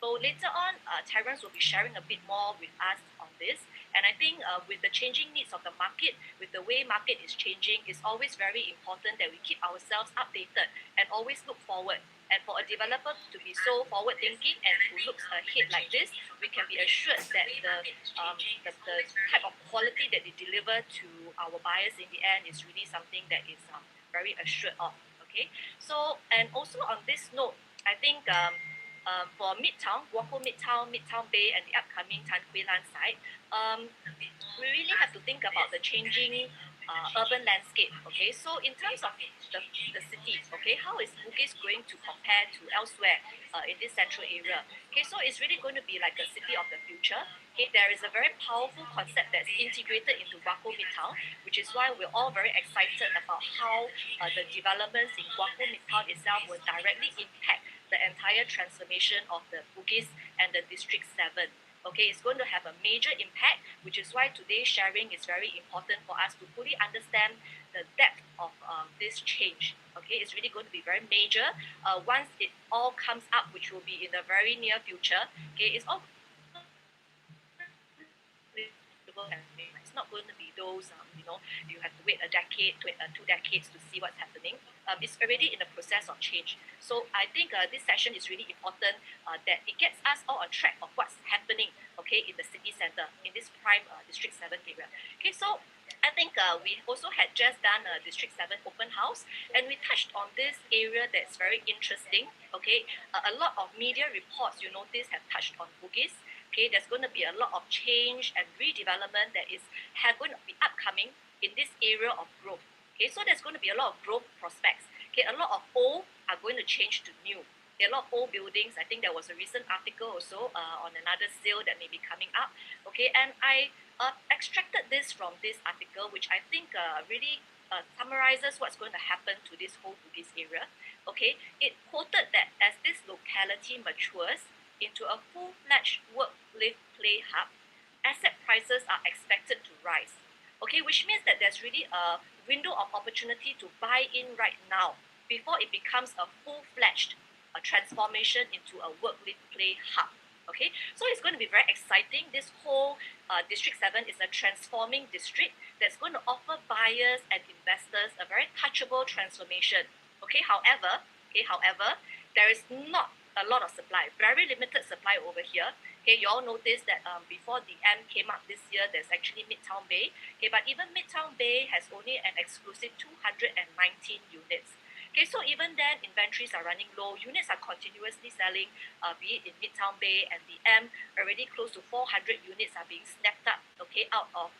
So later on, Terence will be sharing a bit more with us on this. And I think with the changing needs of the market, with the way market is changing, it's always very important that we keep ourselves updated and always look forward. And for a developer to be so forward-thinking and to look ahead like this, we can be assured that the type of quality that they deliver to our buyers in the end is really something that is very assured of. Okay, so and also on this note, I think for Midtown, Midtown Bay, and the upcoming Tan Quee Lan site, we really have to think about the changing urban landscape. Okay, so in terms of the city, okay, how is Bugis going to compare to elsewhere in this central area? Okay, so it's really going to be like a city of the future. Okay, there is a very powerful concept that's integrated into Guoco Midtown, which is why we're all very excited about how the developments in Guoco Midtown itself will directly impact the entire transformation of the Bugis and the District 7. Okay, it's going to have a major impact, which is why today's sharing is very important for us to fully understand the depth of this change. Okay, it's really going to be very major. Once it all comes up, which will be in the very near future, okay, it's all it's not going to be those, you have to wait a decade, 2 decades to see what's happening. It's already in the process of change. So I think this session is really important that it gets us all on track of what's happening, okay, in the city center, in this prime District 7 area. Okay, so I think we also had just done a District 7 open house, and we touched on this area that's very interesting. Okay, a lot of media reports, you notice, have touched on Bugis. Okay, there's going to be a lot of change and redevelopment that is going to be upcoming in this area of growth. Okay, so there's going to be a lot of growth prospects. Okay, a lot of old are going to change to new. Okay, a lot of old buildings. I think there was a recent article also on another sale that may be coming up. Okay, and I extracted this from this article, which I think really summarizes what's going to happen to this whole Bugis area. Okay, it quoted that as this locality matures into a full-fledged work, live, play hub, asset prices are expected to rise. Okay, which means that there's really a window of opportunity to buy in right now before it becomes a full-fledged transformation into a work, live, play hub. Okay, so it's going to be very exciting. This whole District 7 is a transforming district that's going to offer buyers and investors a very touchable transformation. Okay, however, there is not a lot of supply, very limited supply over here. Okay, you all notice that before the M came up this year, there's actually Midtown Bay. Okay, but even Midtown Bay has only an exclusive 219 units. Okay, so even then, inventories are running low. Units are continuously selling, be it in Midtown Bay and the M, already close to 400 units are being snapped up, okay, out of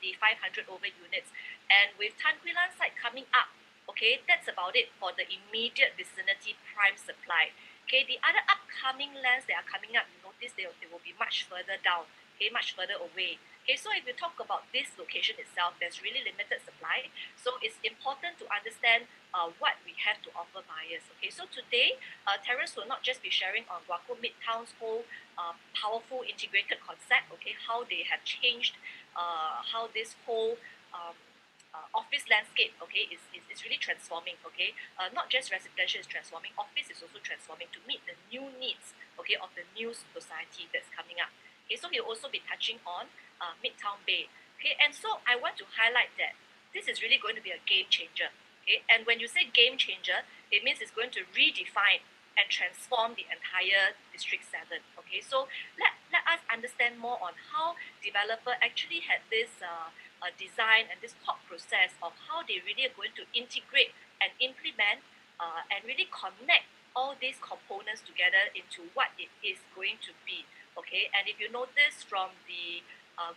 the 500 over units. And with Tan Quee Lan site coming up, okay, that's about it for the immediate vicinity prime supply. Okay, the other upcoming lands that are coming up, you notice they will be much further down, okay, much further away. Okay, so if you talk about this location itself, there's really limited supply. So it's important to understand what we have to offer buyers. Okay, so today, Terence will not just be sharing on Guoco Midtown's whole powerful integrated concept, okay, how they have changed, how this whole office landscape, okay, is really transforming, okay. Not just residential is transforming, office is also transforming to meet the new needs, okay, of the new society that's coming up. Okay, so he'll also be touching on Midtown Bay. Okay, and so I want to highlight that this is really going to be a game changer. Okay, and when you say game changer, it means it's going to redefine and transform the entire District 7. Okay, so let us understand more on how developer actually had this design and this thought process of how they really are going to integrate and implement and really connect all these components together into what it is going to be. Okay, and if you notice from the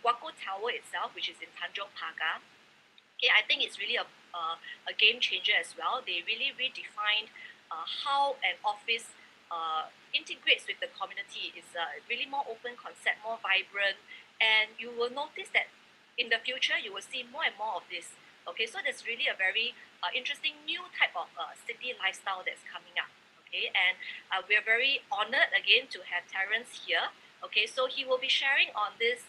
Guoco Tower itself, which is in Tanjong Pagar, okay, I think it's really a game changer as well. They really redefined how an office integrates with the community. It's a really more open concept, more vibrant, and you will notice that in the future you will see more and more of this. Okay, so there's really a very interesting new type of city lifestyle that's coming up. Okay, and we're very honored again to have Terence here. Okay, so he will be sharing on this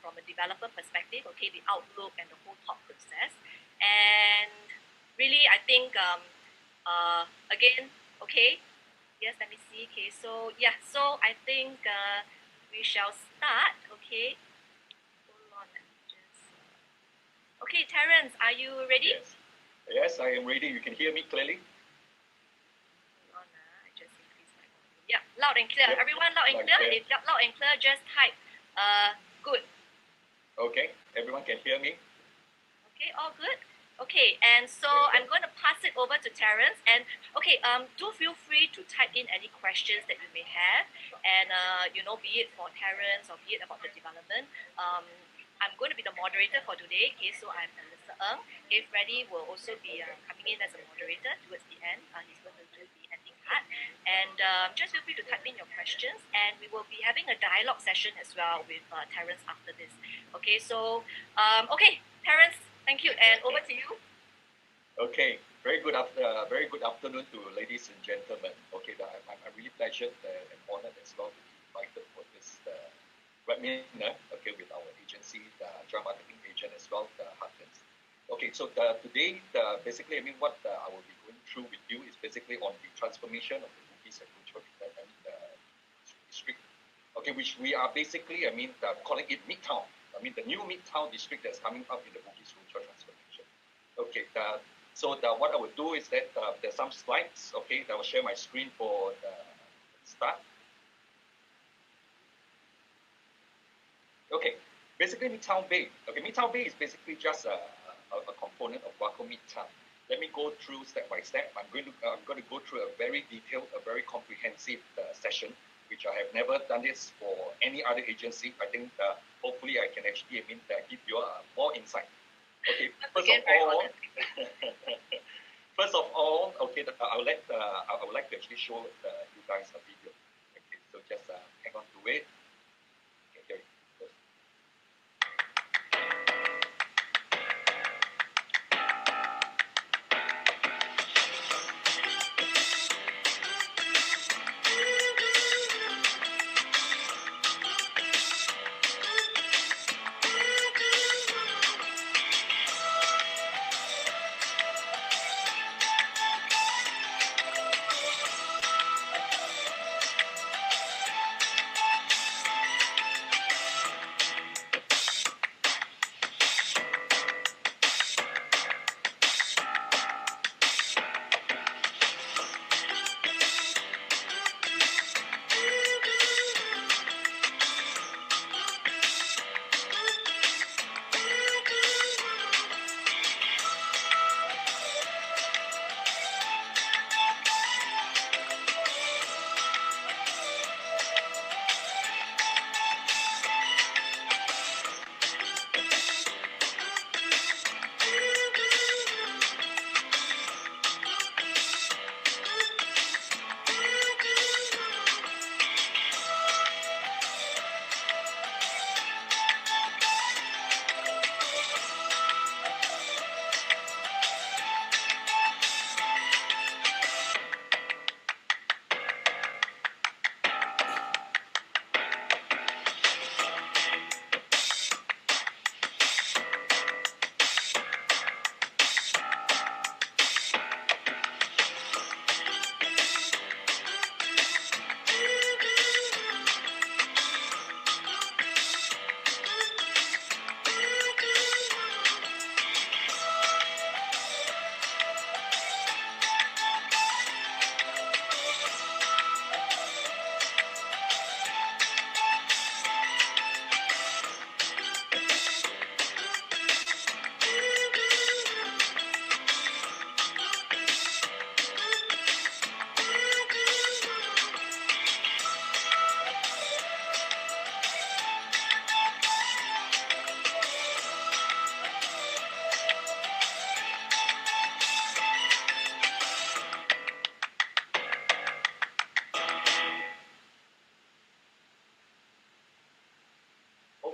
from a developer perspective, okay, the outlook and the whole thought process. And really, I think, again, okay, Yes, let me see. Okay, so yeah, so I think we shall start. Okay, hold on. Let me just. Okay, Terence, are you ready? Yes. Yes, I am ready. You can hear me clearly? Hold on. I just increase my volume. Yeah, loud and clear. Yep. Everyone, loud and Loud and clear. clear. If loud and clear, just type. Good. Okay, everyone can hear me? Okay, all good. Okay, and so I'm going to pass it over to Terence. And okay, do feel free to type in any questions that you may have, and be it for Terence or be it about the development. I'm going to be the moderator for today. Okay, so I'm Melissa Ng. If Reddy will also be coming in as a moderator towards the end. He's going to do the ending part. And just feel free to type in your questions, and we will be having a dialogue session as well with Terence after this. Okay, so okay, Terence. Thank you, and over to you. Okay, very good afternoon to ladies and gentlemen. Okay, I'm really pleasured and honored as well to be invited for this webinar. Okay, with our agency, the joint marketing agent as well, the Heartlands. Okay, so today, basically, I mean, what I will be going through with you is basically on the transformation of the Bugis and Puchong district. Okay, which we are basically, I mean, calling it Midtown. I mean, the new Midtown district that's coming up in the Bugis transformation. Okay, so what I will do is that there's some slides, okay, that I will share my screen for the start. Okay, basically Midtown Bay. Okay, Midtown Bay is basically just a component of Guaco Midtown. Let me go through step by step. I'm going to go through a very detailed, a very comprehensive session, which I have never done this for any other agency. I think hopefully I can actually give you more insight. Okay, first of all, okay, I would like to actually show you guys a video. Okay, so just hang on to it. Okay, here it goes.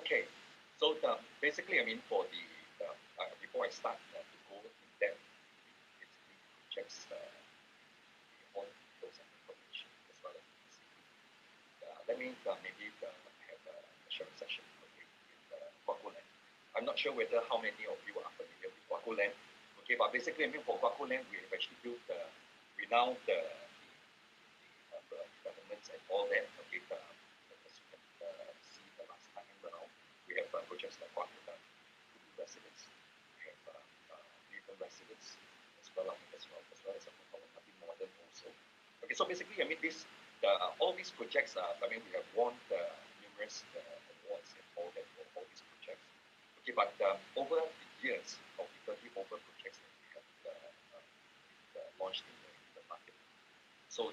Okay, so basically, I mean, for the before I start to go in depth, basically checks all the details and information as well as this. Let me maybe have a sharing session with Guocoland. I'm not sure whether how many of you are familiar with Guocoland. Okay, but basically, I mean, for Guocoland, we have actually built the renowned all that. Okay, as you can see the last time around, we have projects like Guocoland residents, we have Midtown residents as well as a modern also. Okay, so basically, I mean, all these projects are, I mean, we have won numerous awards and all that for all these projects. Okay, but over the years of the 30 over projects that we have launched in the market, so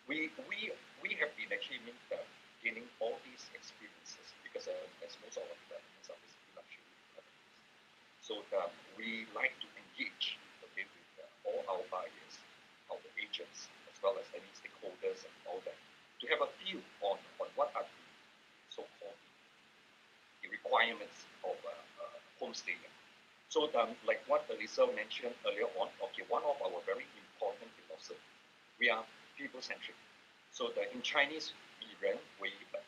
we have been actually gaining all these experiences because as most of our developments are basically luxury developments. So we like to engage, okay, with all our buyers, our agents, as well as any stakeholders and all that, to have a view on what are the so-called the requirements of homestaying. So like what Elisa mentioned earlier on, okay, one of our very important philosophy, we are people-centric. So in Chinese, 以人为本.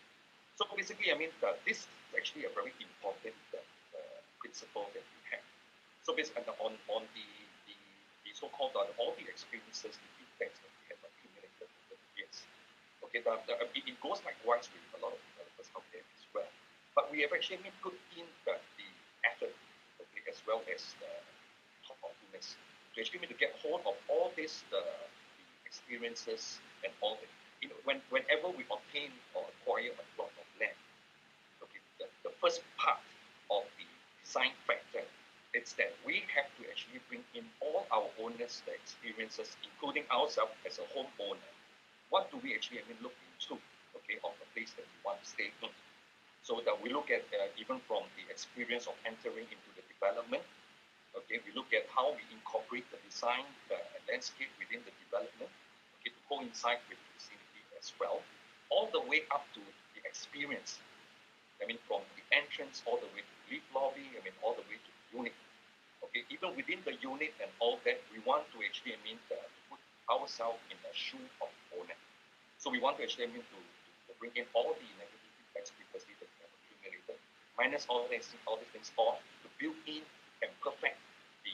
So basically, I mean, this is actually a very important principle that we have. So basically, on the so-called all the experiences, the feedbacks that we have accumulated over the years. Okay, it goes likewise with a lot of developers out there as well. But we have actually put in the effort, okay, as well as the thoughtfulness to actually to get hold of all this the experiences and all that. You know, whenever we obtain or acquire a plot of land, okay, the first part of the design factor is that we have to actually bring in all our owners' experiences, including ourselves as a homeowner. What do we actually look into, okay, of the place that we want to stay in? So that we look at even from the experience of entering into the development, okay, we look at how we incorporate the design, the landscape within the development, okay, to coincide with the vicinity as well, all the way up to the experience. I mean, from the entrance all the way to the lift lobby, I mean, all the way to the unit. Okay, even within the unit and all that, we want to actually, to put ourselves in the shoe of the owner. So we want to actually, to bring in all the negative feedbacks previously that we have accumulated, minus all these things off, to build in and perfect the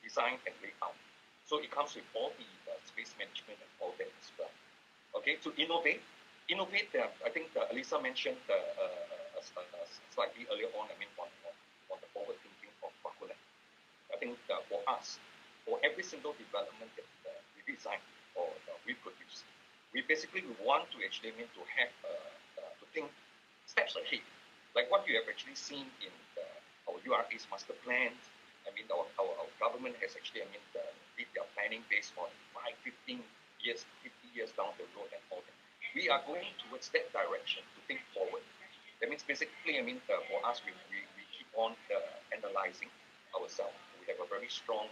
design and layout. So it comes with all the space management and all that as well. Okay, to innovate, I think Elisa mentioned slightly earlier on, on the forward thinking of Guocoland. I think for us, for every single development that we design or we produce, we basically want to actually to have to think steps ahead, like what you have actually seen in our URA's master plans. Our government has actually did their planning based on 15 years, 50 years down the road and all that. We are going towards that direction to think forward. That means basically, for us, we keep on analyzing ourselves. We have a very strong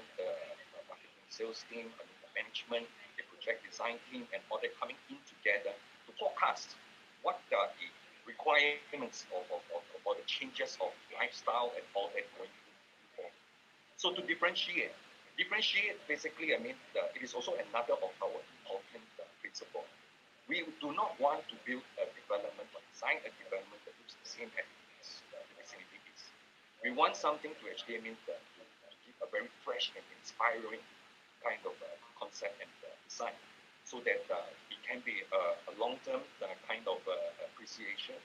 marketing sales team, management, the project design team, and all that coming in together to forecast what are the requirements of the changes of lifestyle and all that going forward. So to differentiate basically, it is also another of our important principle. We do not want to build a development or design a development that looks the same as the vicinity is. We want something to actually to give a very fresh and inspiring kind of concept and design, so that it can be a long-term kind of appreciation,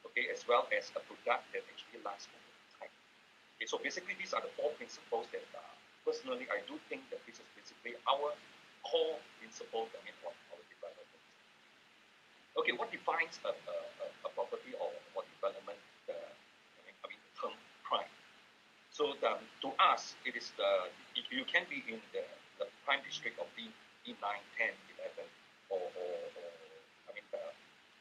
okay, as well as a product that actually lasts over time. Okay, so basically these are the 4 principles that personally I do think that this is basically our core principle on our development. Okay, what defines a property or development? The term prime. So to us, it is you can be in the prime district of D9, 10, 11, or the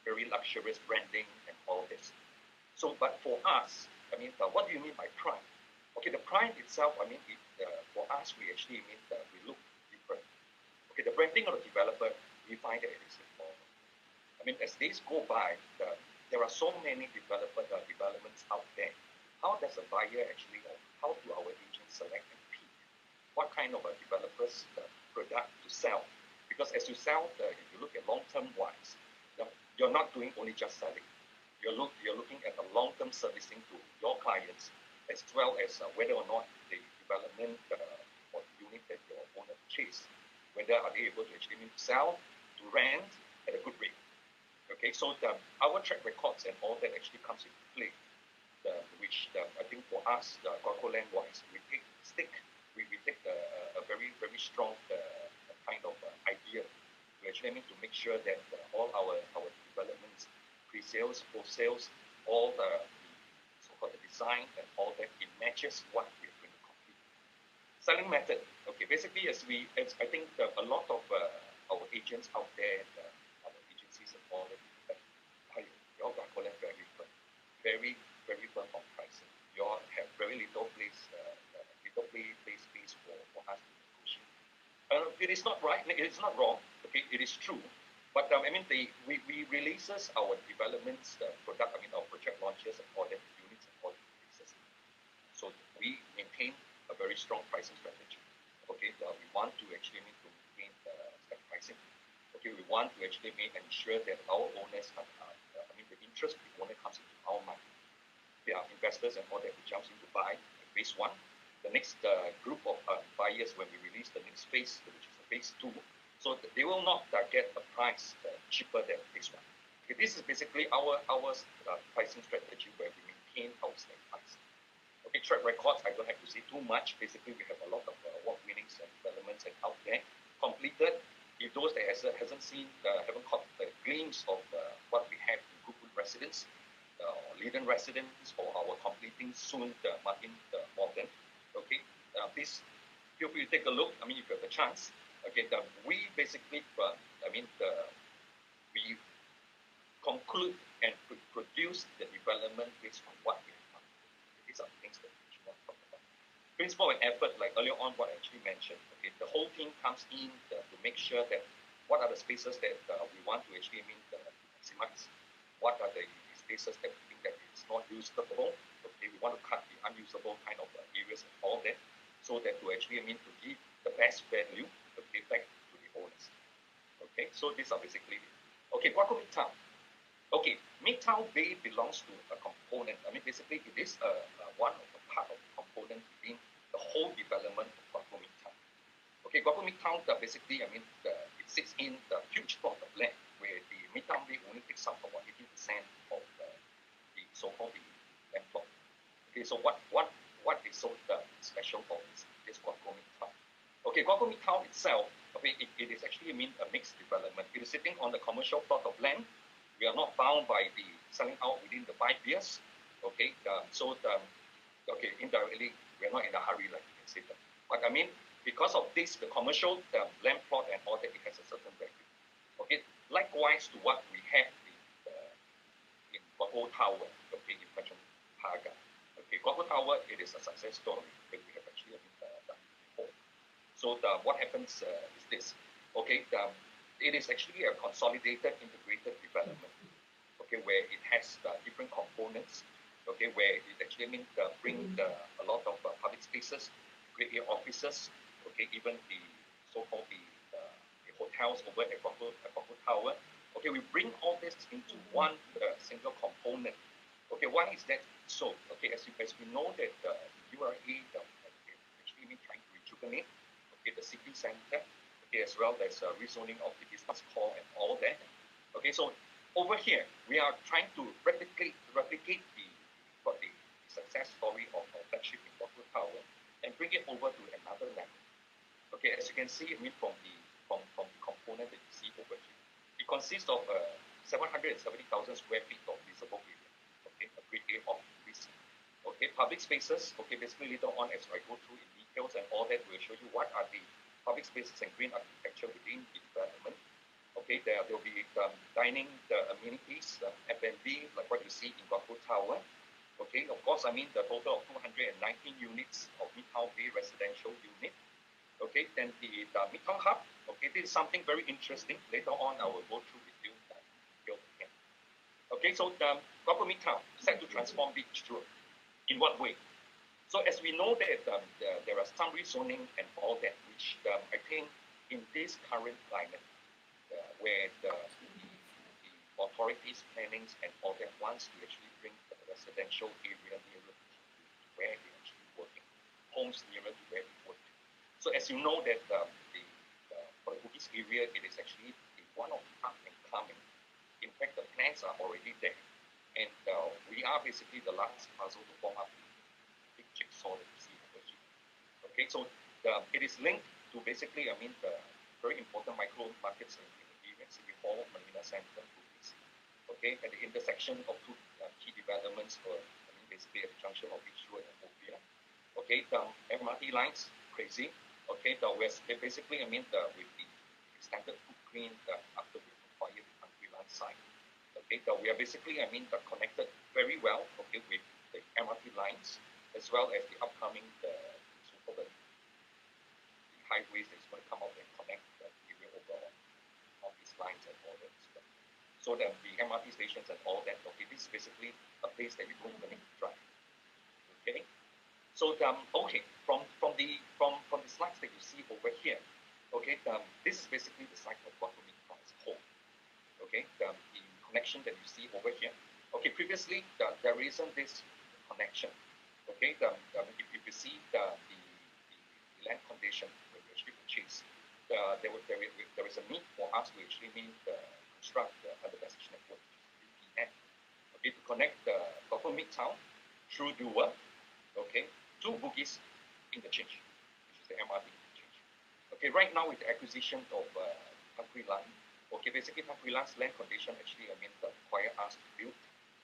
very luxurious branding and all this. So, but for us, what do you mean by prime? Okay, the prime itself, for us, we actually we look different. Okay, the branding of the developer, we find that it is important. As days go by, there are so many developments out there. How does a buyer actually, how do our agents select and pick what kind of a developer's product to sell? Because as you sell, if you look at long-term wise, you're not doing only just selling. You're looking at the long-term servicing to your clients, as well as whether or not the development or the unit that your owner purchased, whether are they able to actually sell, to rent at a good rate. Okay, so our track records and all that actually comes into play, which I think for us, Guocoland wise, we take a very, very strong kind of idea to actually to make sure that all our developments, pre-sales, post-sales, all the so-called the design and all that, it matches what we're going to complete. Selling method, okay, basically as I think a lot of our agents out there, our agencies and all that, your Guocoland very, very firm on pricing. You all have very little place space for us to negotiate. It is not right. It is not wrong. Okay, it is true. But we releases our developments, product. Our project launches and all that units and all that releases. So we maintain a very strong pricing strategy. Okay, we want to actually to maintain the pricing. Okay, we want to actually ensure that our owners have, the interest of the owner comes into our mind. There are investors and all that who jumps in to buy phase one. The next group of buyers when we release the next phase, which is phase two, so they will not get a price cheaper than this one. Okay, this is basically our pricing strategy where we maintain our same price. Okay, track records, I don't have to say too much. Basically, we have a lot of award-winning developments and out there completed. If those that haven't seen, haven't caught the glimpse of what we have in Goodwood Residence, Leiden Residence, or our completing soon the Martin Morgan. Okay, please feel free to take a look. If you have the chance. Okay, we basically, we conclude and produce the development based on what we have. These are the things that we should not talk about. Principle and effort, like earlier on, what I actually mentioned. Okay, the whole team comes in to make sure that what are the spaces that we want to actually maximize. What are the spaces that we think that it's not usable? Okay, we want to cut the unusable kind of areas and all that, so that to actually to give the best value, okay, back to the owners. Okay, so these are basically it. Okay, Guoco Midtown. Okay, Midtown Bay belongs to a component. Basically it is one of the part of the component within the whole development of Guoco Midtown. Okay, Guoco Midtown basically it sits in the huge plot of land where the Midtown Bay only takes up about 80% of the so-called the land plot. Okay, so what is so special for this Guoco Midtown? Okay, Guoco Midtown itself, it is actually a mixed development. It is sitting on the commercial plot of land. We are not bound by the selling out within the 5 years. Okay, indirectly we are not in a hurry, like you can say that. But because of this, the commercial land plot and all that, it has a certain value. Okay, likewise to what we have in Guoco Tower, okay, in Tanjung Pagar. Okay, Guoco Tower, it is a success story that we have actually done before. So what happens is this. Okay, it is actually a consolidated, integrated development. Okay, where it has different components. Okay, where it actually bring a lot of public spaces, Grade A offices. Okay, even the so-called the hotels over at Guoco Tower. Okay, we bring all this into one single component. Okay, why is that so? Okay, as we know that URA actually trying to rejuvenate the city center. Okay, as well as rezoning of the business core and all that. Okay, so over here we are trying to replicate the success story of our flagship in Guoco Tower and bring it over to another level. Okay, as you can see, from the component that you see over here, it consists of 770,000 square feet of leasable area. Okay, a Grade A office. Okay, public spaces. Okay, basically later on as I go through in details and all that, we'll show you what are the public spaces and green architecture within the development. Okay, there will be dining, the amenities, F&B, like what you see in Guoco Tower. Okay, of course, the total of 219 units of Midtown Bay residential unit. Okay, then the Midtown Hub. Okay, this is something very interesting. Later on, I will go through with you. Okay, so Guoco Midtown set to transform Beach Road. In what way? So as we know that there are some rezoning and all that, which I think in this current climate, where the authorities, plannings and all that wants to actually bring the residential area nearer to where they're actually working, homes nearer to where they work. So as you know that for the Bugis area, it is actually one of the up and coming. In fact, the plan lines are already there. And we are basically the last puzzle to form up the big jigsaw that you see over here. Okay, so it is linked to basically, the very important micro markets in the area, City Hall, Marina Center, Bugis. Okay, at the intersection of two key developments for, basically at the junction of Beach Road and Ophir. Okay, the MRT lines, crazy. Okay, basically, with the extended footprint after we acquired the Country Land site. Okay, we are basically, connected very well, okay, with the MRT lines, as well as the upcoming, the highways that's going to come out and connect the area overall on these lines and all that stuff. So that the MRT stations and all that, okay, this is basically a place that you don't even need to drive. Okay, so okay, from the slides that you see over here, okay, this is basically the site of Guocoland as a whole. Okay, the connection that you see over here. Okay, previously there isn't this connection. Okay, if you see the land condition when you actually purchase, there is a need for us to actually construct the underpassage network, BPN, okay, to connect the Midtown through Dua, okay, to Bugis interchange, which is the MRT interchange. Okay, right now with the acquisition of Country Land, okay, basically Country Land's land condition actually, require us to build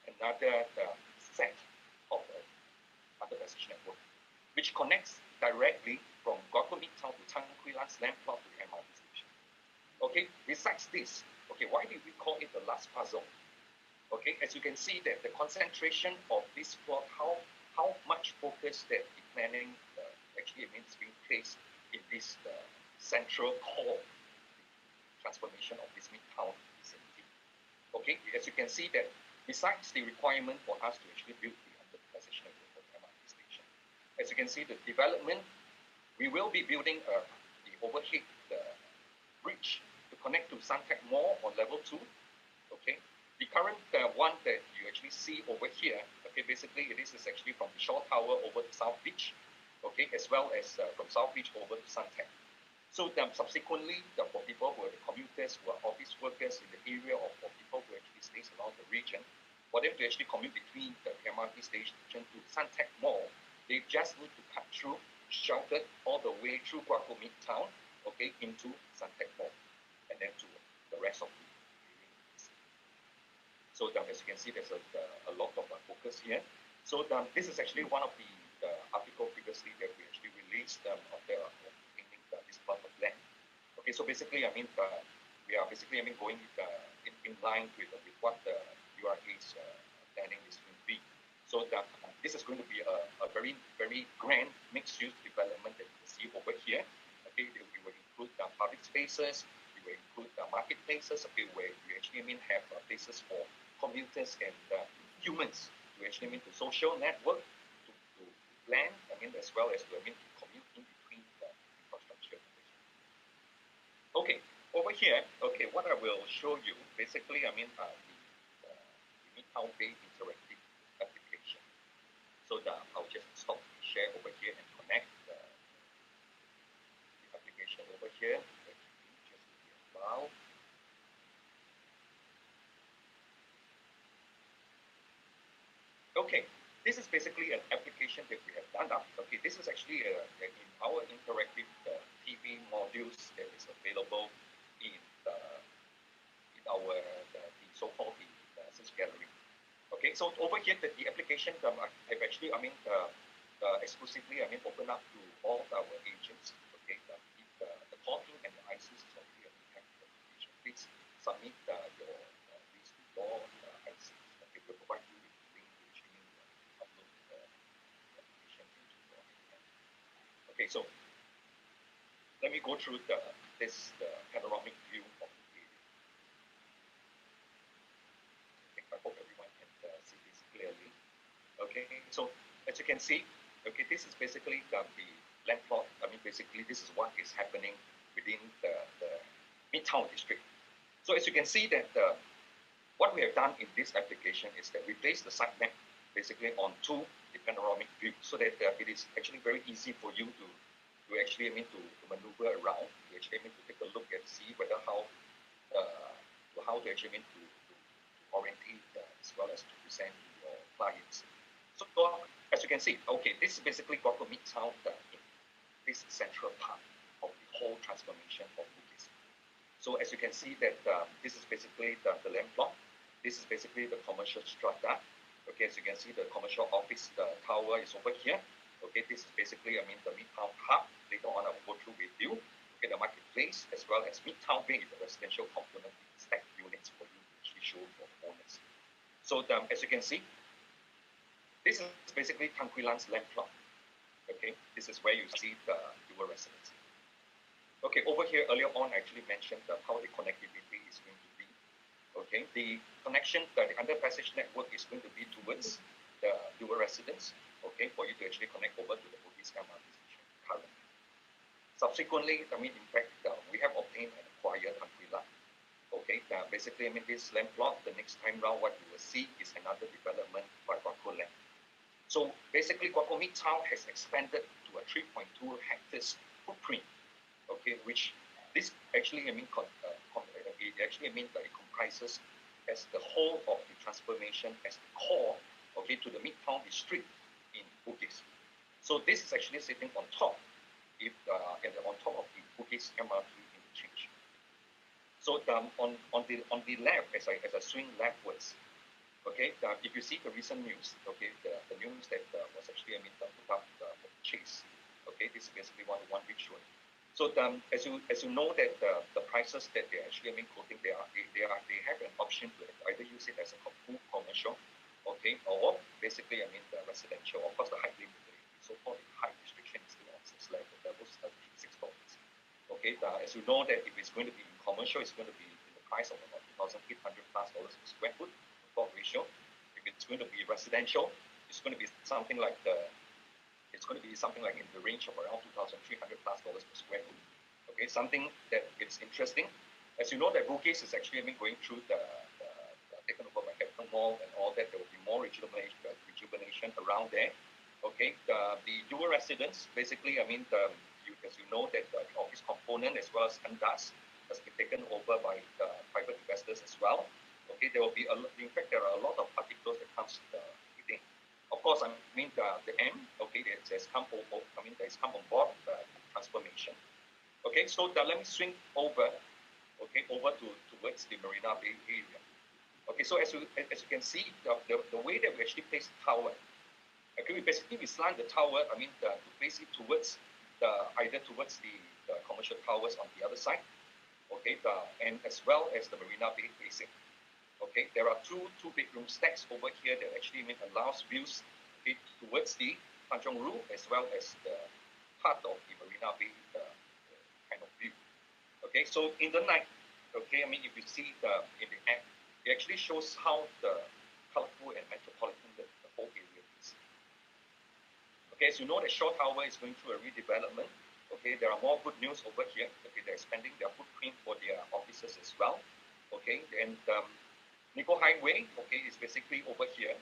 another set of underpassage network, which connects directly from Guocoland Midtown to Country Land's land plot to the MRT station. Okay, besides this, okay, why did we call it the last puzzle? Okay, as you can see that the concentration of this plot, how much focus that the planning actually means being placed in this central core transformation of this Midtown vicinity. Okay, as you can see that besides the requirement for us to actually build the underpassage network for the MRT station, as you can see the development, we will be building the overhead bridge to connect to Suntec Mall on level 2. Okay, the current one that you actually see over here, okay, basically this is actually from the Shaw Tower over to South Beach, okay, as well as from South Beach over to Suntec. So subsequently, for people who are the commuters, who are office workers in the area, or for people who actually stays around the region, for them to actually commute between the MRT station to Suntec Mall, they just need to cut through, sheltered all the way through Guocoland Midtown, okay, into Suntec Mall, and then to the rest of the area. So as you can see, there's a lot of focus here. So this is actually one of the article previously that we actually released of this plot of land. Okay, so basically, we are basically going in line with what the URA's planning is going to be. So this is going to be a very, very grand mixed-use development that you can see over here. Okay, we will include public spaces, we will include marketplaces, okay, where we actually have places for commuters and humans to actually to social network, to plan, as well as to commute in between the infrastructure. Okay, over here, okay, what I will show you, basically, the Midtown Bay interactive application. So I'll just stop the share over here and connect the application over here. Just allow. Okay, this is basically an application that we have done up. Okay, this is actually in our interactive TV modules that is available in our the so-called the Assist Gallery. Okay, so over here the application have actually exclusively open up to all our agents. Okay, the talking and the ISIS is already a application. Please submit your list to your ISIS. Okay, we'll provide you with the link which you need to upload the application into your account. Okay, so let me go through this panoramic view of the area. Okay, I hope everyone can see this clearly. Okay, so as you can see, okay, this is basically the land plot. Basically this is what is happening within the Midtown district. So as you can see that what we have done in this application is that we place the site map basically onto the panoramic view, so that it is actually very easy for you to actually to maneuver around, to actually to take a look and see whether how to actually to orientate as well as to present to your clients. So as you can see, okay, this is basically Guoco Midtown in this central part of the whole transformation of Bugis. So as you can see that this is basically the land plot. This is basically the commercial strata. Okay, as you can see, the commercial office, the tower is over here. Okay, this is basically, the Midtown Hub. Later on, I will go through with you. Okay, the marketplace, as well as Midtown Bay, the residential component, stacked units for you to actually show for owners. So as you can see, this is basically Tan Quee Lan's land plot. Okay, this is where you see the dual residence. Okay, over here earlier on, I actually mentioned how the connectivity is going to be. Okay, the connection, the under-passage network is going to be towards the dual residence. Okay, for you to actually connect over to the Bugis MRT station currently. Subsequently, in fact, we have obtained and acquired Tan Quee Lan. Okay, basically, this land plot, the next time round, what you will see is another development by Guocoland. So basically, Guoco Midtown has expanded to a 3.2 hectares footprint. Okay, which this actually, it comprises as the whole of the transformation as the core, okay, to the Midtown district in Bugis. So this is actually sitting on top, on top of the Bugis MRT interchange. So on the left, as I swing leftwards, okay, if you see the recent news, okay, the news that was actually put up the chase, okay, this is basically one big short. So as you know that the prices that they're actually quoting, they have an option to either use it as a full commercial, okay, or basically the residential. Of course, the height limit, the so-called height restriction is still on 6 levels, 6 stories. Okay, as you know that if it's going to be in commercial, it's going to be in the price of about $2,800+ per square foot plot ratio. If it's going to be residential, it's going to be something like in the range of around $2,300+ per square foot. Okay, something that is interesting. As you know, that Bugis is actually going through the taken over by Capital Mall and all that. There will be more rejuvenation around there. Okay, the dual residence, basically, as you know that the office component as well as Andas has been taken over by private investors as well. Okay, there will be in fact there are a lot of particulars that comes within. Of course, the M, okay, that has come on board the transformation. Okay, so let me swing over, okay, towards the Marina Bay area. Okay, so as you can see, the way that we actually place the tower, okay, we slant the tower, to place it towards either towards the commercial towers on the other side, okay, and as well as the Marina Bay facing. Okay, there are two bedroom stacks over here that actually allows views, okay, towards the Tanjong Ru as well as the part of the Marina Bay kind of view. Okay, so in the night, okay, if you see in the app, it actually shows how the colorful and metropolitan the whole area is. Okay, as you know, the Shaw Tower is going through a redevelopment. Okay, there are more good news over here. Okay, they're expanding their footprint for their offices as well. Okay, and Nico Highway, okay, is basically over here.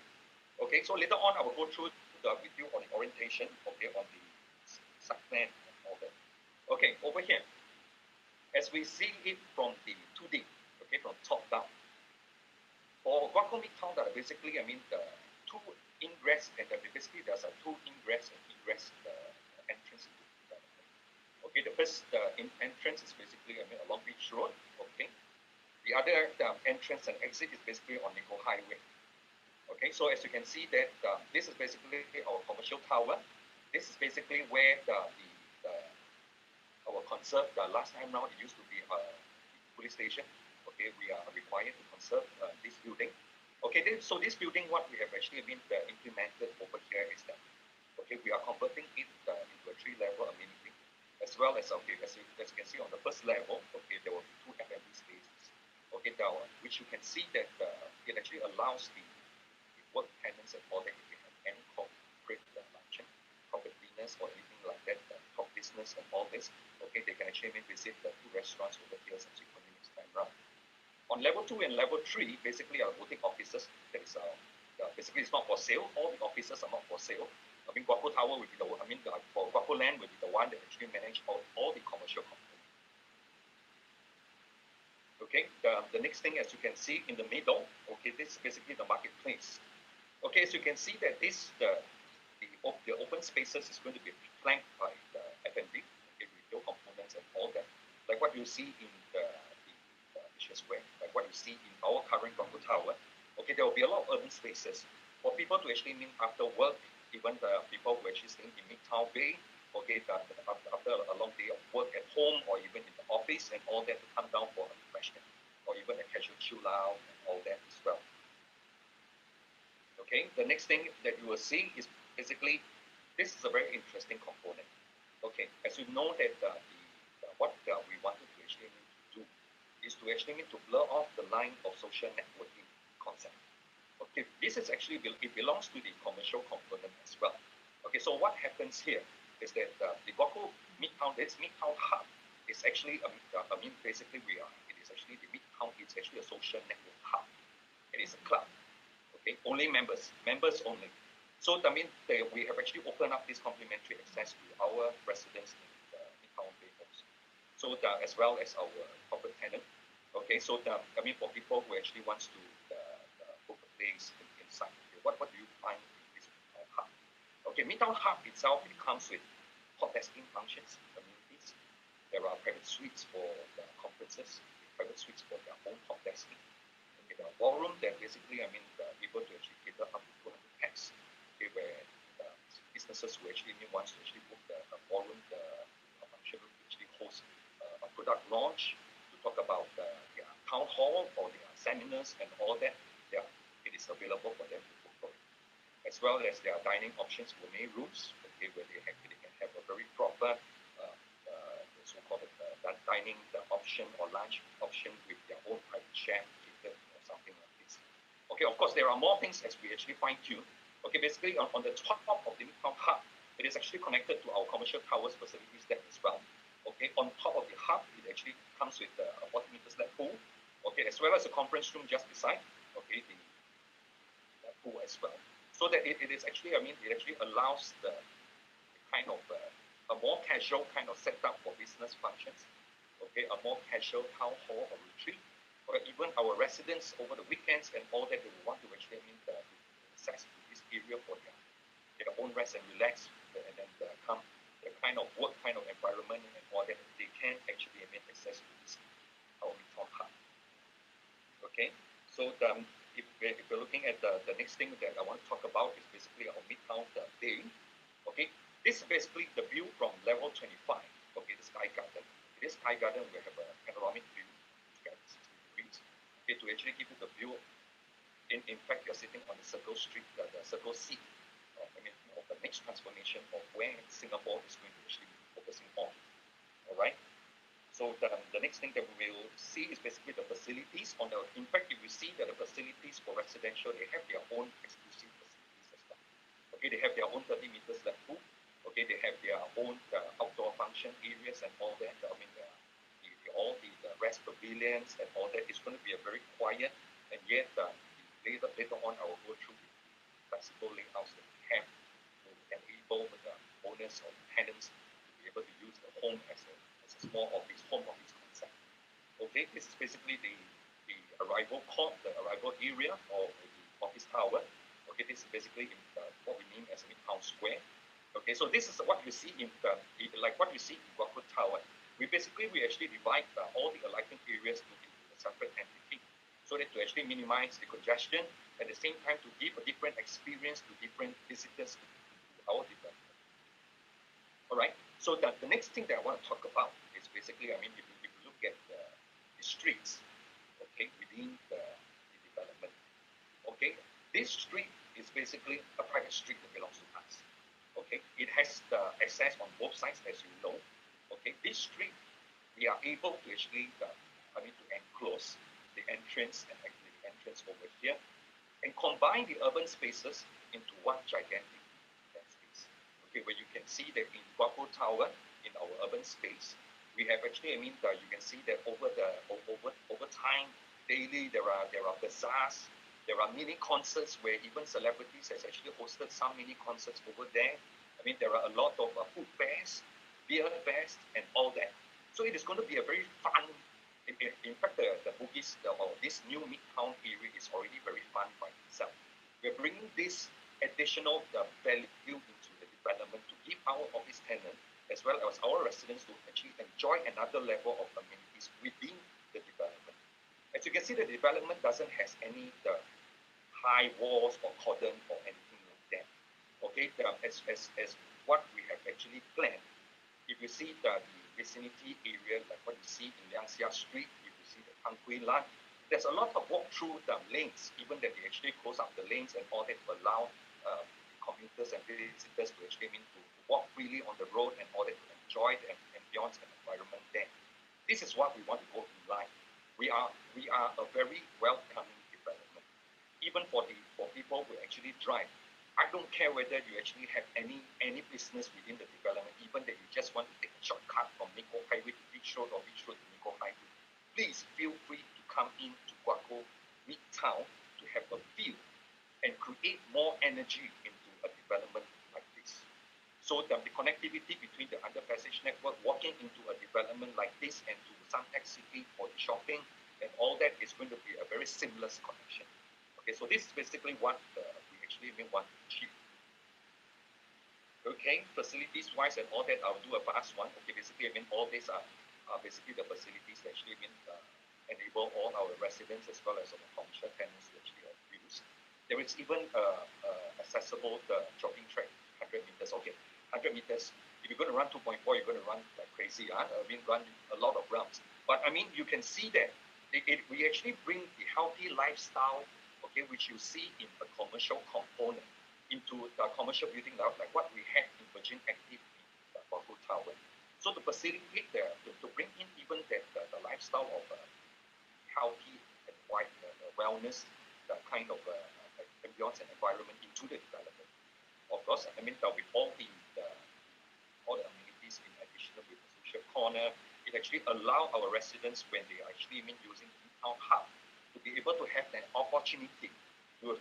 Okay, so later on I will go through with you on the orientation, okay, on the site plan and all that. Okay, over here, as we see it from the 2D, okay, from top down. For Guoco Midtown, basically, the two ingress and basically there's a two ingress and egress entrance. Okay, the first entrance is basically along Beach Road. Okay. The other entrance and exit is basically on Nico Highway. Okay, so as you can see that this is basically our commercial tower. This is basically where our conserve, last time round, it used to be a police station. Okay, we are required to conserve this building. Okay, so this building, what we have actually implemented over here is that, okay, we are converting it into a 3-level amenity, as well as, okay, as you can see on the first level, okay, there will be 2 F&B spaces. Okay, which you can see that it actually allows the work tenants and all that, if they have any corporate luncheon, corporate dinners or anything like that, top business and all this, okay, they can actually visit the 2 restaurants over here subsequently next time round. On level 2 and level 3, basically are boutique offices. That is basically it's not for sale. All the offices are not for sale. Guoco Tower will be for Guocoland will be the one that actually manage all the commercial components. Okay, the next thing, as you can see in the middle, okay, this is basically the marketplace. Okay, as you can see that this the open spaces is going to be flanked by the F&B, okay, retail components and all that, like what you see in the Asia Square, like what you see in our current Guoco Tower. Okay, there will be a lot of urban spaces for people to actually meet after work, even the people who actually staying in Midtown Bay, okay, after a long day of work at home or even in the office and all that, to come down for a refreshment or even a casual chill out and all that as well. Okay, the next thing that you will see is basically, this is a very interesting component. Okay, as you know that what we wanted to actually need to do is to actually need to blur off the line of social networking concept. Okay, this is actually, it belongs to the commercial component as well. Okay, so what happens here is that the Guoco Midtown, this Midtown Hub is actually, basically it is actually the Midtown, it's actually a social network hub. It is a club. Okay, only members only. So that means we have actually opened up this complimentary access to our residents in the Midtown Bay also. So as well as our corporate tenant. Okay, so for people who actually wants to book a place inside, okay, what do you find in this Midtown Hub? Okay, Midtown Hub itself, it comes with hot desking functions, amenities. There are private suites for the conferences, private suites for their own hot desking. Okay, the ballroom that basically, able to actually cater up to 200 packs, okay, where businesses who actually wants to actually book the ballroom, the function room to actually host a product launch, to talk about their town hall or their seminars and all that, yeah, it is available for them to book for it. As well as their dining options, gourmet rooms, okay, where they can have a very proper so-called dining the option or lunch option with their own private chef catered or something like this. Okay, of course, there are more things as we actually fine-tune. Okay, basically on the top of the Midtown Hub, it is actually connected to our commercial towers facilities there as well. Okay, on top of the hub, it actually comes with a 40 meters lap pool. Okay, as well as a conference room just beside. Okay, the pool as well. So that it is actually, it actually allows the kind of a more casual kind of setup for business functions. Okay, a more casual town hall or retreat, or even our residents over the weekends and all that, they will want to actually access to this area for their own rest and relax, and then come the kind of work kind of environment and all that, they can actually access to this our Midtown Hub. Okay, so if we're looking at the next thing that I want to talk about is basically our Midtown Bay. Okay, this is basically the view from level 25. Okay, the Sky Garden. In this Sky Garden, we have a panoramic view, 360 degrees. Okay, to actually give you the view. In fact, you're sitting on the Circle Street, the Circle C. Of the next transformation of where Singapore is going to actually be focusing on. All right. So the next thing that we will see is basically the facilities. In fact, you will see that the facilities for residential, they have their own exclusive facilities as well. Okay, they have their own 30 meters lap pool. Okay, they have their own outdoor function areas and all that. All the rest pavilions and all that is going to be a very quiet, and yet later on I will go through the flexible layouts that we have to enable the owners or tenants to be able to use the home as a small office, home office concept. Okay, this is basically the arrival court, the arrival area of the office tower. Okay, this is basically what we mean as Midtown Square. Okay, so this is what you see like what you see in Guoco Tower. We actually divide all the alighting areas into a separate entity, so that to actually minimize the congestion, at the same time to give a different experience to different visitors to our development. All right. So the next thing that I want to talk about is basically, if you look at the streets, okay, within the development, okay, this street is basically a private street that belongs to us. Okay, it has the access on both sides, as you know. Okay, this street, we are able to actually, to enclose the entrance and actually the entrance over here, and combine the urban spaces into one gigantic space. Okay, where you can see that in Guoco Tower, in our urban space, we have actually, you can see that over time, daily there are bazaars, there are mini concerts where even celebrities has actually hosted some mini concerts over there. There are a lot of food fairs, beer fairs, and all that. So it is going to be a very fun in fact, the Bugis, or this new Midtown area is already very fun by itself. We're bringing this additional value into the development to give our office tenants as well as our residents to actually enjoy another level of amenities within the development. As you can see, the development doesn't have any high walls or cordon or anything like that. Okay, as what we have actually planned. If you see the vicinity area, like what you see in Liangxia Street, if you see the Tang Kui line, there's a lot of walk through the lanes, even that they actually close up the lanes and all that to allow commuters and visitors to actually to walk freely on the road and all that to enjoy the ambience and environment there. This is what we want to go in line. We are a very welcoming development, even for people who actually drive. I don't care whether you actually have any business within the development, even that you just want to take a shortcut from Nico Highway to Beach Road or Beach Road to Nico Highway. Please feel free to come in to Guoco Midtown to have a view and create more energy into a development like this. So the connectivity between the underpassage network, walking into a development like this and to Suntec City for the shopping and all that is going to be a very seamless connection. Okay, so this is basically what we actually want to achieve. Okay, facilities-wise and all that, I'll do a fast one. Okay, basically, all these are basically the facilities that actually enable all our residents as well as our commercial tenants to actually use. There is even accessible jogging track, 100 meters. Okay, 100 meters. If you're going to run 2.4, you're going to run like crazy. Run a lot of rounds. But you can see that we actually bring the healthy lifestyle, okay, which you see in a commercial component into the commercial building like what we had in Virgin Active in the Guoco Tower. So to facilitate to bring in even the lifestyle of healthy and wellness, the kind of ambience and environment into the development. Of course, with all the amenities in addition with the social corner, it actually allow our residents when they are actually using Midtown Hub to be able to have an opportunity to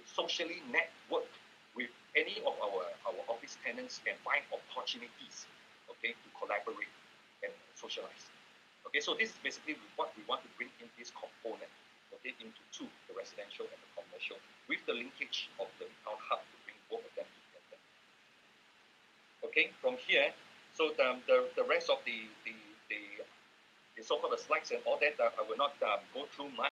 socially network with any of our office tenants and find opportunities, okay, to collaborate and socialize. Okay, so this is basically what we want to bring in this component, okay, into two, the residential and the commercial, with the linkage of the Midtown Hub to bring both of them together. Okay, from here, so the rest of the so-called the slides and all that, I will not go through much.